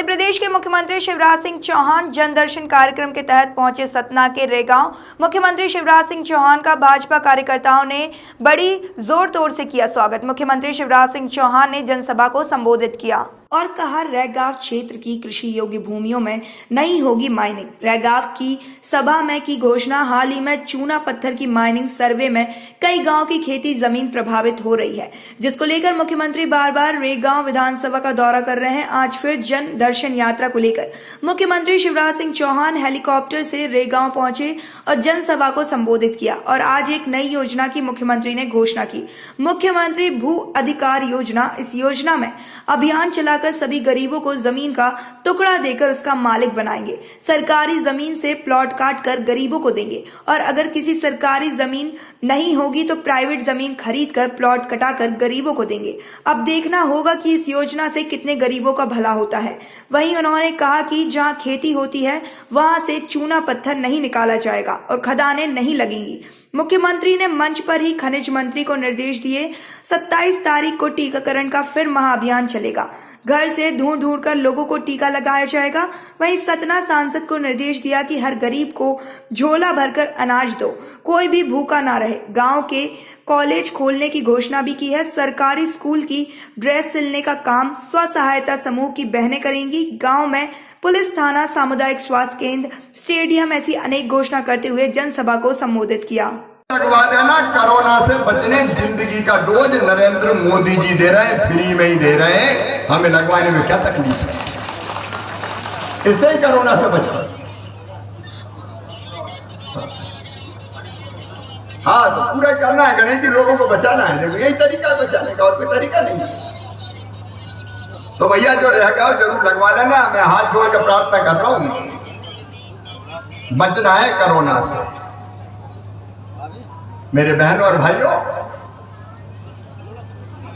मध्य प्रदेश के मुख्यमंत्री शिवराज सिंह चौहान जन दर्शन कार्यक्रम के तहत पहुंचे सतना के रेगांव। मुख्यमंत्री शिवराज सिंह चौहान का भाजपा कार्यकर्ताओं ने बड़ी जोर तोड़ से किया स्वागत। मुख्यमंत्री शिवराज सिंह चौहान ने जनसभा को संबोधित किया और कहा, रैगांव क्षेत्र की कृषि योग्य भूमियों में नहीं होगी माइनिंग। रैगांव की सभा में की घोषणा। हाल ही में चूना पत्थर की माइनिंग सर्वे में कई गांव की खेती जमीन प्रभावित हो रही है, जिसको लेकर मुख्यमंत्री बार बार रेगांव विधानसभा का दौरा कर रहे हैं। आज फिर जन दर्शन यात्रा को लेकर मुख्यमंत्री शिवराज सिंह चौहान हेलीकॉप्टर से रेगांव पहुंचे और जनसभा को संबोधित किया। और आज एक नई योजना की मुख्यमंत्री ने घोषणा की, मुख्यमंत्री भू अधिकार योजना। इस योजना में अभियान चलाकर सभी गरीबों को जमीन का टुकड़ा देकर उसका मालिक बनाएंगे। सरकारी जमीन से प्लॉट काट कर गरीबों को देंगे और अगर किसी सरकारी जमीन नहीं होगी तो प्राइवेट जमीन खरीद कर प्लॉट कटाकर गरीबों को देंगे। अब देखना होगा कि इस योजना से कितने गरीबों का भला होता है। वहीं उन्होंने कहा कि जहां खेती होती है वहां से चूना पत्थर नहीं निकाला जाएगा और खदानें नहीं लगेंगी। मुख्यमंत्री ने मंच पर ही खनिज मंत्री को निर्देश दिए, 27 तारीख को टीकाकरण का फिर महाअभियान चलेगा। घर से ढूंढ कर लोगों को टीका लगाया जाएगा। वहीं सतना सांसद को निर्देश दिया कि हर गरीब को झोला भरकर अनाज दो, कोई भी भूखा ना रहे। गांव के कॉलेज खोलने की घोषणा भी की है। सरकारी स्कूल की ड्रेस सिलने का काम स्व सहायता समूह की बहनें करेंगी। गांव में पुलिस थाना, सामुदायिक स्वास्थ्य केंद्र, स्टेडियम, ऐसी अनेक घोषणा करते हुए जनसभा को संबोधित किया। लगवा देना, कोरोना से बचने जिंदगी का डोज नरेंद्र मोदी जी दे रहे हैं, फ्री में ही दे रहे हैं। हमें लगवाने में क्या तकलीफ है? इससे ही कोरोना से बचना। हाँ, तो पूरा करना है, गणेश जी लोगों को बचाना है। देखो यही तरीका है बचाने का, और कोई तरीका नहीं है। तो भैया जो रहेगा जरूर लगवा लेना। मैं हाथ जोड़ कर प्रार्थना कर रहा हूं, बचना है कोरोना से। मेरे बहनों और भाइयों,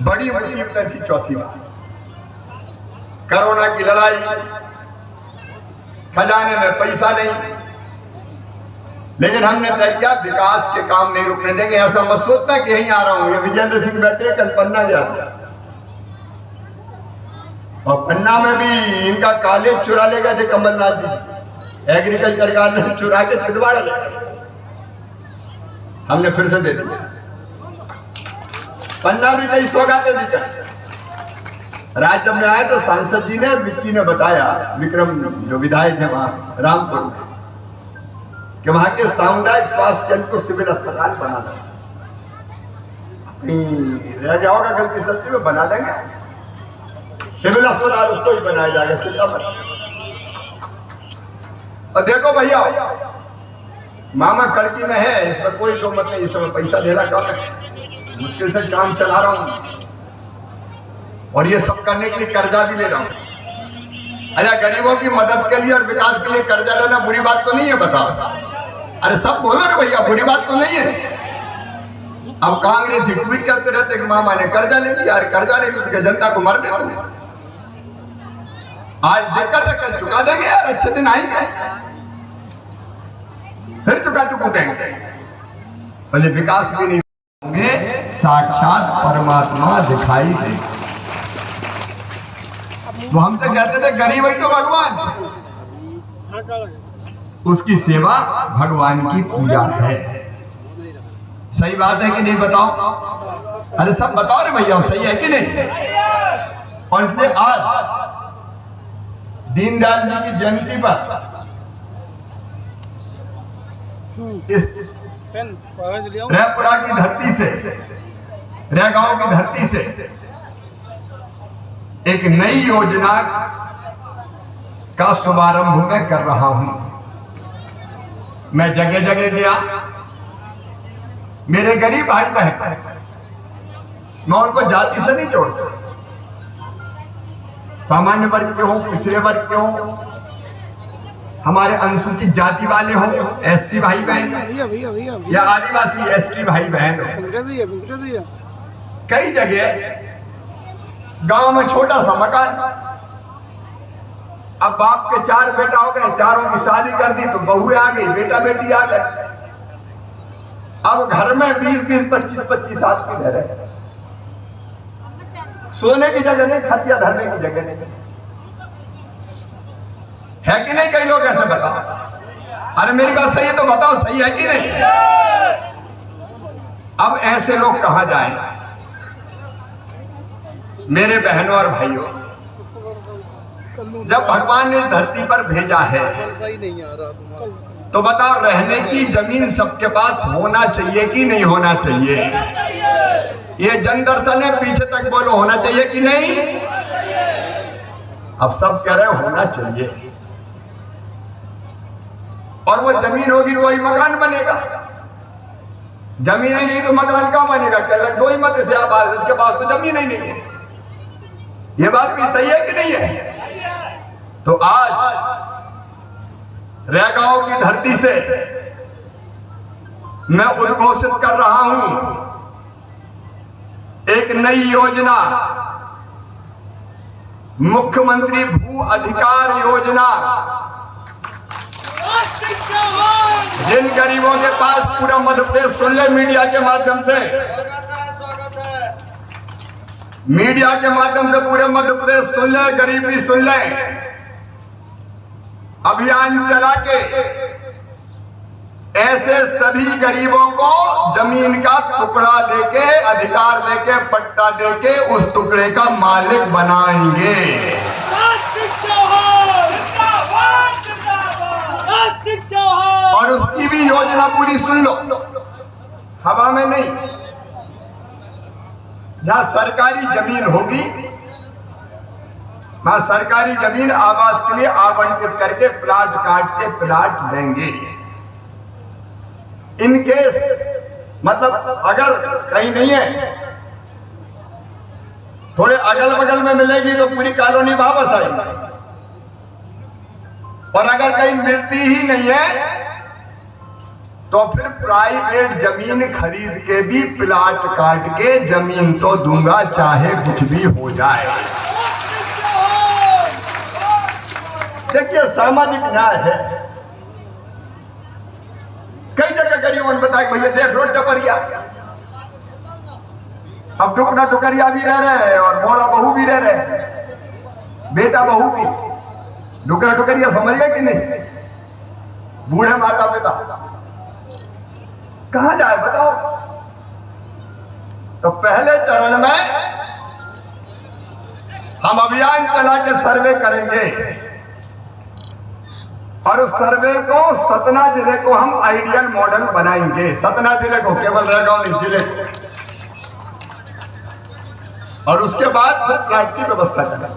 बड़ी मुसीबत थी चौथी बात, कोरोना की लड़ाई। खजाने में पैसा नहीं, लेकिन हमने तय किया विकास के काम नहीं रुकने देंगे। ऐसा मत सोचना कि यहीं आ रहा हूं। ये विजेंद्र सिंह बैठे, कल पन्ना गया और पन्ना में भी इनका कॉलेज चुरा ले गए थे कमलनाथ जी। एग्रीकल्चर कॉलेज चुरा के छिदवाड़ा ले गए, हमने फिर से दे दिया। पन्ना भी नहीं सौगाते दी। राज्य में आए तो सांसद जी ने, विक्की ने बताया, विक्रम जो विधायक है वहां रामपुर, कि वहां के सामुदायिक स्वास्थ्य केंद्र को सिविल अस्पताल बनाना रह जाओगा, गलती सस्ती में बना देंगे। सिविल अस्पताल उसको ही बनाया जाएगा, चिंता मत। और देखो भैया, मामा कड़की में है, इसमें कोई दो मत नहीं। इस समय पैसा देना कम है, मुश्किल से काम चला रहा हूं और ये सब करने के लिए कर्जा भी ले रहा हूं। अच्छा, गरीबों की मदद के लिए और विकास के लिए कर्जा लेना बुरी बात तो नहीं है? बताओ। अरे सब बोलो ना भैया, बुरी बात तो नहीं है। अब कांग्रेस ही ट्वीट करते रहते कि मामा ने कर्जा ले लिया। यार कर्जा ले लिया, जनता को मर दे तुम। आज दिक्कत है, कल चुका देंगे यार, अच्छे दिन आएंगे, फिर चुका देंगे। पहले विकास भी नहीं होंगे, साक्षात परमात्मा दिखाई दे। वो हमसे कहते थे गरीब ही तो भगवान, उसकी सेवा भगवान की पूजा है। सही बात है कि नहीं? बताओ। अरे सब बताओ रे भैया, सही है कि नहीं? और इसलिए आज दीनदयाल जी की जयंती पर इस रैपुरा की धरती से, रैगांव की धरती से एक नई योजना का शुभारंभ मैं कर रहा हूं। मैं जगह जगह गया, मेरे गरीब भाई बहन, मैं उनको जाति से नहीं जोड़ता। सामान्य वर्ग के हो, पिछड़े वर्ग के हो, हमारे अनुसूचित जाति वाले हो, एससी भाई बहन या आदिवासी एसटी भाई बहन हो। कई जगह गांव में छोटा सा मकान, अब बाप के 4 बेटा हो गए, चारों की शादी कर दी तो बहुएं आ गई, बेटा बेटी आ गए। अब घर में 20-20, 25-25 आदमी रह रहे। सोने की जगह नहीं, खटिया धरने की जगह नहीं। है कि नहीं? कई लोग ऐसे बताओ, अरे मेरी बात सही है तो बताओ सही है कि नहीं? अब ऐसे लोग कहां जाएं? मेरे बहनों और भाइयों, जब भगवान ने धरती पर भेजा है तो बताओ, रहने की जमीन सबके पास होना चाहिए कि नहीं होना चाहिए? ये जन दर्शन है, पीछे तक बोलो, होना चाहिए कि नहीं? अब सब कह रहे होना चाहिए, और वो जमीन होगी तो ही मकान बनेगा। जमीन ही नहीं तो मकान कहां बनेगा? क्या दो ही मत से आप, इसके पास तो जमीन ही नहीं है। ये बात भी सही है कि नहीं है? तो आज रैगांव की धरती से मैं उद्घोषित कर रहा हूं एक नई योजना, मुख्यमंत्री भू अधिकार योजना। जिन गरीबों के पास, पूरा मध्य प्रदेश सुन ले मीडिया के माध्यम से, मीडिया के माध्यम से पूरे मध्य प्रदेश सुन ले, गरीब भी सुन ले, अभियान चला के ऐसे सभी गरीबों को जमीन का टुकड़ा देके, अधिकार देके, पट्टा देके उस टुकड़े का मालिक बनाएंगे। और उसकी भी योजना पूरी सुन लो, हवा में नहीं। जहां सरकारी जमीन होगी वहां सरकारी जमीन आवास के लिए आवंटित करके प्लाट काट के प्लाट देंगे। इनकेस मतलब अगर कहीं नहीं है, थोड़े अगल बगल में मिलेगी तो पूरी कॉलोनी वापस आएगी, और अगर कहीं मिलती ही नहीं है तो फिर प्राइवेट जमीन खरीद के भी प्लाट काट के जमीन तो दूंगा, चाहे कुछ भी हो जाए। देखिए, सामाजिक न्याय है। कई जगह गरीबों ने बताया, भैया देख लो टपरिया, अब टुकड़ा टुकरिया भी रह रहे हैं और मोड़ा बहू भी रह रहे हैं, बेटा बहू भी। टुकड़ा टुकरिया समझ गए कि नहीं? बूढ़े माता पिता कहां जाए बताओ? तो पहले चरण में हम अभियान चला के सर्वे करेंगे, और उस सर्वे को सतना जिले को हम आइडियल मॉडल बनाएंगे। सतना जिले को, केवल रैगांव नहीं, जिले को। और उसके बाद फिर प्लाट की व्यवस्था करेंगे।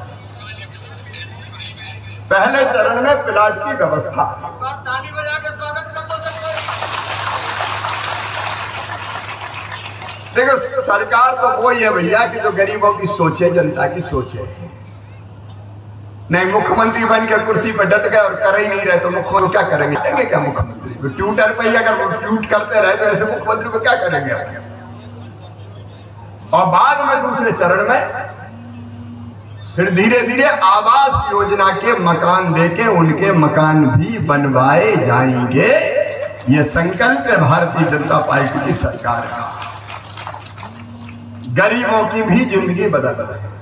पहले चरण में प्लाट की व्यवस्था। ताली बजा के स्वागत कर दो। देखो, सरकार तो वही है भैया कि जो गरीबों की सोचे, जनता की सोचे। नहीं, मुख्यमंत्री बन के कुर्सी पर डट गए और कर ही नहीं रहे तो मुख्यमंत्री क्या करेंगे? करेंगे क्या मुख्यमंत्री? तो ट्विटर पे ही अगर ट्वीट करते रहे तो ऐसे मुख्यमंत्री को क्या करेंगे? और बाद में दूसरे चरण में फिर धीरे धीरे आवास योजना के मकान देके उनके मकान भी बनवाए जाएंगे। ये संकल्प है भारतीय जनता पार्टी की सरकार का। गरीबों की भी जिंदगी बदल रही है।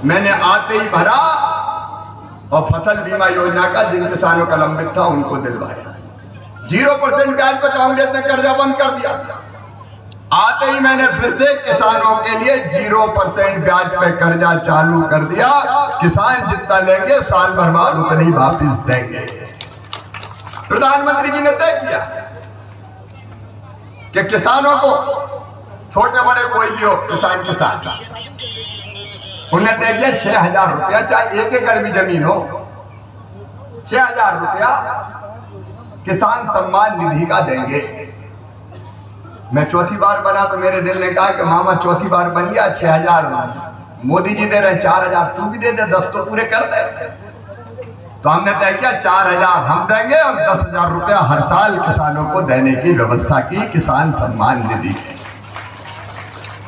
मैंने आते ही भरा और फसल बीमा योजना का जिन किसानों का लंबित था उनको दिलवाया। 0% ब्याज पर कांग्रेस ने कर्जा बंद कर दिया। आते ही मैंने फिर से किसानों के लिए 0% ब्याज पे कर्जा चालू कर दिया। किसान जितना लेंगे साल भर बाद उतनी वापिस देंगे। प्रधानमंत्री जी ने तय किया कि किसानों को, छोटे बड़े कोई भी हो, किसान के साथ उन्हें दे दिया 6,000 रुपया, चाहे 1 एकड़ भी जमीन हो, 6,000 रुपया किसान सम्मान निधि का देंगे। मैं चौथी बार बना तो मेरे दिल ने कहा कि मामा चौथी बार बन गया, 6,000 मोदी जी दे रहे, 4,000 तू भी दे दे, 10 तो पूरे कर दे। तो हमने तय किया 4,000 हम देंगे और 10,000 रुपया हर साल किसानों को देने की व्यवस्था की। किसान सम्मान निधि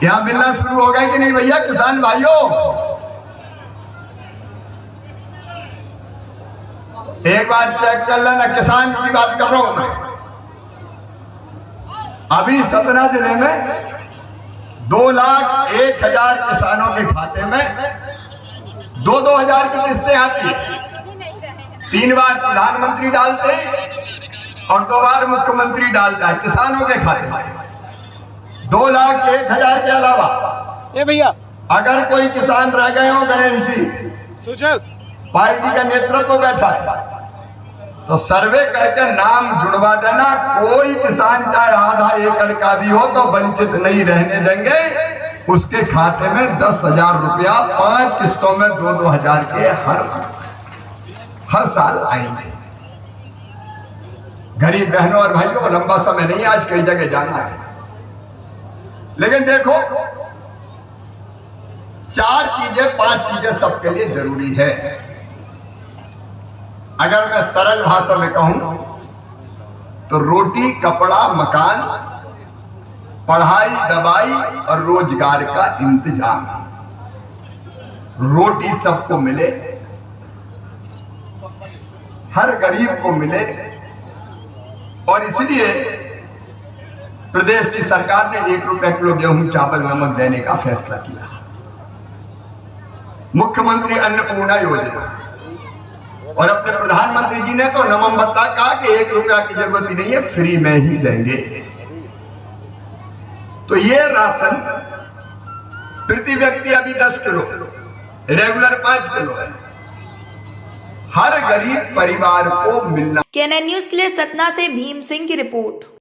यहां मिलना शुरू हो गए कि नहीं भैया किसान भाइयों? एक बार चेक कर लेना, किसान की बात कर रहा हूं मैं। अभी सतना जिले में 2,01,000 किसानों के खाते में 2-2 हजार की किस्तें आती है। 3 बार प्रधानमंत्री डालते और 2 बार मुख्यमंत्री डालता है किसानों के खाते में। 2,01,000 के अलावा ए भैया अगर कोई किसान रह गए हो, गणेश जी सुचल पार्टी का नेतृत्व बैठा है तो सर्वे करके नाम जुड़वा देना। कोई किसान चाहे आधा एकड़ का भी हो तो वंचित नहीं रहने देंगे। उसके खाते में 10,000 रुपया 5 किस्तों में 2-2 के हर साल आएंगे। गरीब बहनों और भाइयों को लंबा समय नहीं, आज कई जगह जाना है, लेकिन देखो 4 चीजें 5 चीजें सबके लिए जरूरी है। अगर मैं सरल भाषा में कहूं तो रोटी, कपड़ा, मकान, पढ़ाई, दवाई और रोजगार का इंतजाम। रोटी सबको मिले, हर गरीब को मिले, और इसलिए प्रदेश की सरकार ने 1 रुपए किलो गेहूं, चावल, नमक देने का फैसला किया। मुख्यमंत्री अन्नपूर्णा योजना, और अपने प्रधानमंत्री जी ने तो नमक कहा कि 1 रुपया की जरूरत ही नहीं है, फ्री में ही देंगे। तो ये राशन प्रति व्यक्ति अभी 10 किलो, रेगुलर 5 किलो है, हर गरीब परिवार को मिलना। केएनएन न्यूज के लिए सतना से भीम सिंह की रिपोर्ट।